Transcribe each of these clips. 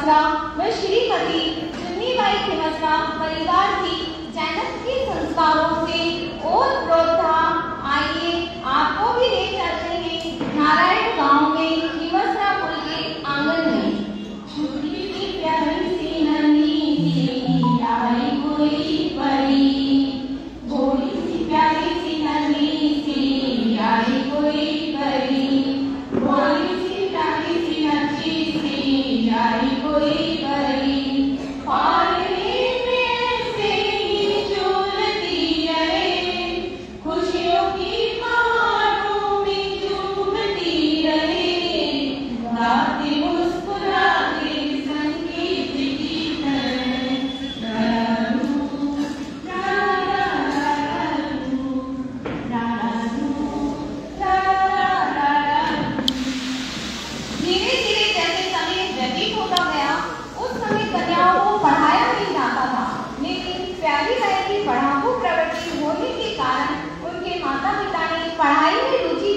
खिमसरा व श्रीमती चुन्नीबाई खिमसरा परिवार की जैनक संस्कारों से और प्रोत्साहन। आइए आपको भी ले चलते हैं नारायण गांव में खिमसरा पुल के आंगन में। छोटी सी प्यारी सी नन्ही सी आई कोई परी, भोली सी प्यारी सी नन्ही सी आई कोई परी, भोली सी प्यारी सी नन्ही सी आई कोई परी।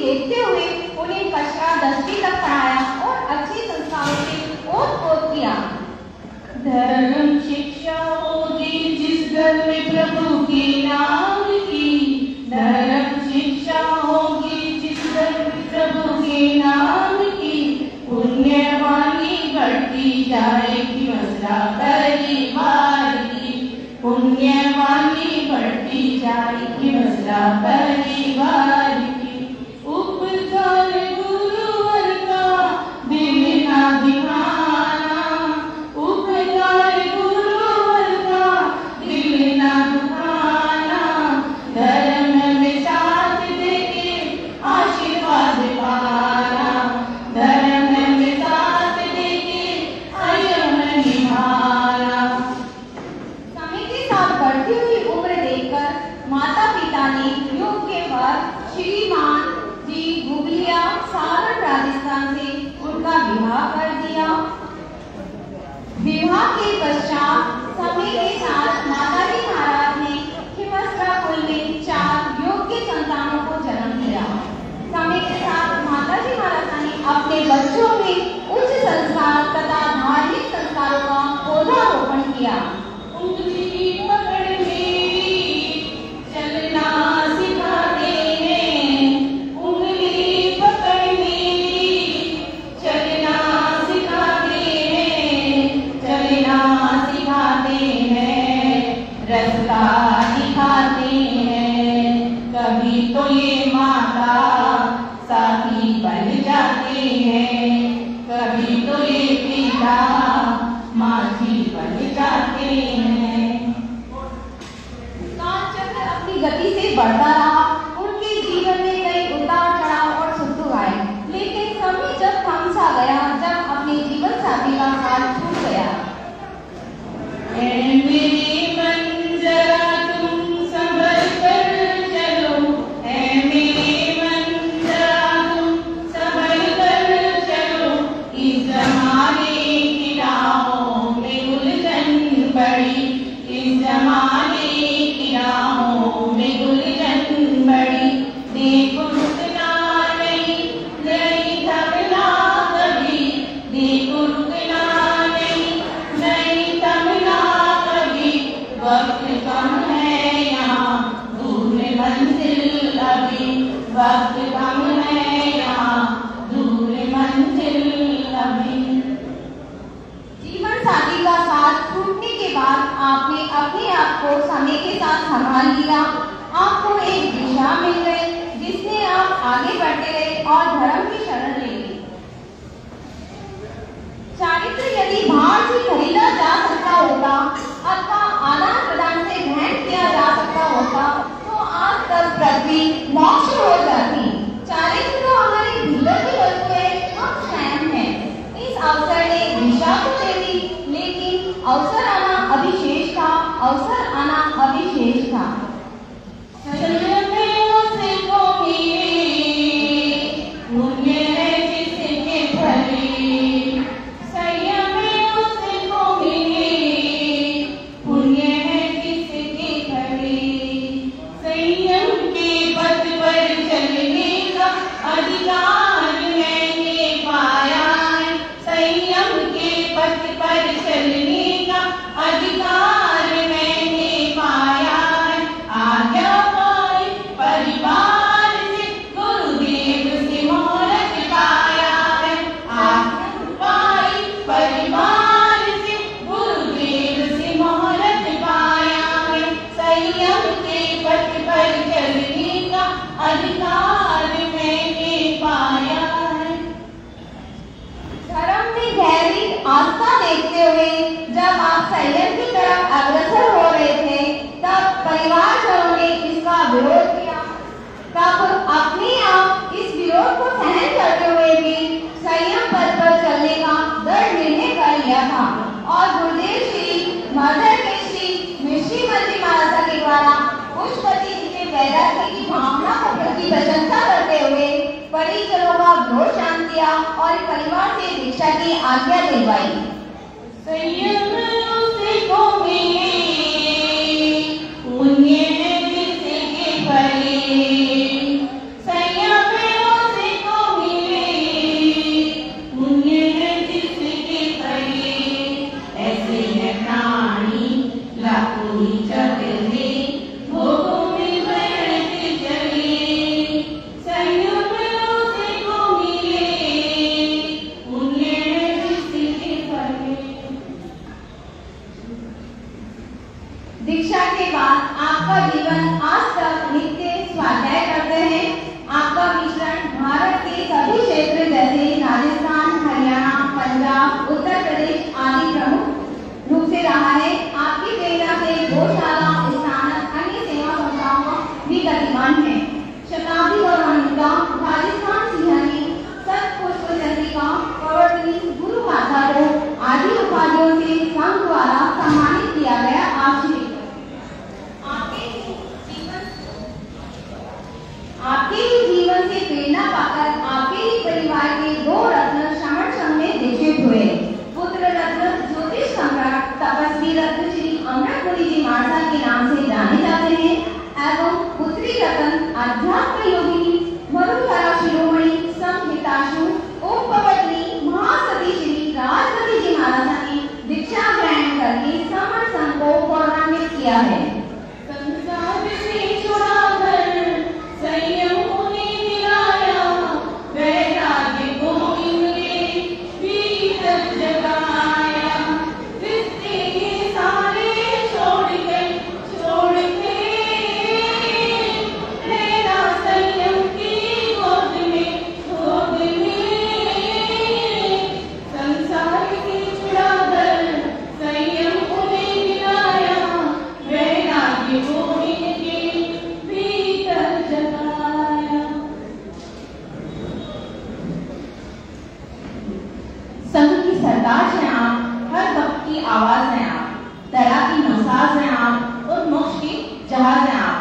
देखते हुए उन्हें कक्षा 10वीं तक पढ़ाया और अच्छे संस्कारों से ओत किया। धर्म शिक्षा होगी जिस घर में प्रभु के नाम की, धर्म शिक्षा होगी जिस घर में प्रभु के नाम की, पुण्यवानी बढ़ती जाएगी मसला परिवार की, पुण्यवानी बढ़ती जाएगी मसला परिवार की। उपकार गुरुवर का दिल ना दिखाना, उपकार गुरुवर का दिल ना दुखाना, धर्म में साथ देके आशीर्वाद पाना, धर्म में साथ देके आयम निभाना। समय के साथ बढ़ती हुई उम्र देखकर माता पिता ने योग्य वर श्रीमान जी गुगलिया सारण राजस्थान से उनका विवाह कर दिया। विवाह के पश्चात समय के साथ माताजी महाराज ने खिमसरा कुल में 4 योग्य संतानों को जन्म दिया। समय के साथ माताजी महाराज ने अपने बच्चों में उच्च संस्कार तथा धार्मिक संस्कारों का पौधारोपण किया। उंगली पकड़ मेरी चलना सिखाते हैं, उंगली पकड़ मेरी चलना सिखाते हैं, चलना सिखाते हैं, रास्ता दिखाते हैं। कभी तो ये माता साथी बन जाते हैं, कभी तो ये पिता माझी बन जाते हैं। कालचक्र अपनी गति से बढ़ता रहा। उनके जीवन में कई उतार चढ़ाव और सुख दुख आए, लेकिन समय जब थम सा गया, जब अपने जीवन साथी का साथ छूट गया। मेरे मन जरा तुम संभल कर चलो, मेरे मन जरा तुम संभल कर चलो, इस जमाने की राहों में उलझन पड़ी, इस जमाने की राहों में उलझन पड़ी। देखो रुकना नहीं, नहीं थमना कभी, देखो रुकना नहीं, नहीं थमना कभी। वक्त कम है यहाँ, दूर में मंजिल अभी, वक्त कम है यहाँ, दूर में मंजिल अभी। जीवन साथी का साथ छूटने के बाद आपने अपने आप को समय के साथ संभाल लिया। आपको एक दिशा मिल गई जिससे आप आगे बढ़ते रहे और धर्म की शरण ले ली। चारित्र यदि बाहर से खरीदा जा सकता होता अथवा आदान प्रदान से ग्रहण किया जा सकता होता तो आज तक पृथ्वी मोक्ष हो जाती। चारित्र तो हमारे भीतर की वस्तु है, हम स्वयं हैं। इस अवसर ने दिशा को दे दी, लेकिन अवसर आना अभिशेष था, अवसर आना अभिशेष था। अधिकार मैंने पाया है, संयम के पथ पर वैराग्य की भावना की प्रशंसा करते हुए परिजनों का घोर शांत किया और परिवार से दीक्षा की आज्ञा दिलवाई। संयम उसी को मिले, पुण्य जिसके फले। संयम उसी को मिले, पुण्य जिसके फले। ऐसे है प्राणी लाखों चले, भोगों में बढ़ते चले। संयम उसी को मिले, पुण्य जिसके फले। दीक्षा के बाद आपका जीवन आज तक नित्य स्वाध्याय करते हैं। आपका मिश्रण भारत के सभी क्षेत्र जैसे राजस्थान, हरियाणा, पंजाब, उत्तर प्रदेश आदि प्रमुख रूप से रहा है। आपकी प्रेरणा से गौशाला, स्नानक, अन्य सेवा संस्थाओं भी गतिमान है। शताब्दी गौरवान्विता राजस्थान सिंहनी, सत पुष्प चंद्रिका, प्रवर्तनी, गुरु माता को आदि उपाधियों से संघ द्वारा सम्मानित किया गया। आपके ही जीवन से प्रेरणा पाकर आपके ही परिवार के दो रत्न श्रवण संघ में दीक्षित हुए। पुत्र रत्न ज्योतिष सम्राट तपस्वी रत्न श्री अमृतपुरी जी मानसा के नाम से जाने जाते हैं एवं पुत्री रत्न अध्यात्म योगिनी मरुधरा शिरोमणि संहिताशु उपपत्नी महासती श्री राजवती जी मानसा ने दीक्षा ग्रहण करके श्रवण संघ को गौरवान्वित किया है। संसार से छुड़ाकर संयम उन्हें दिलाया, वैराग्य को इनके भीतर जगाया। रिश्ते ये सारे छोड़ के रहना संयम की गोद में। संसार से छुड़ाकर संयम उन्हें दिलाया, वैराग्य को इनके भीतर जगाया। संघ की सरताज हैं आप, हर वक्त की आवाज हैं आप, दया की नौसाज हैं आप और मोक्ष की जहाज हैं आप।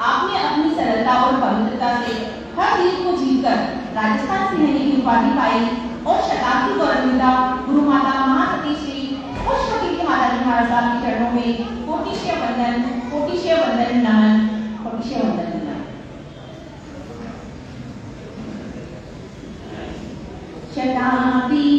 आपने अपनी सरलता और पवित्रता से हर दिल को जीतकर राजस्थान सिंहनी की उपाधि पाई और शताब्दी गौरवान्विता गुरु माता महासती श्री पुष्पगिरी माता जी महाराज साहब के चरणों में कोटिशय वंदन नमन, कोटिशय वंदन नमन। शताब्दी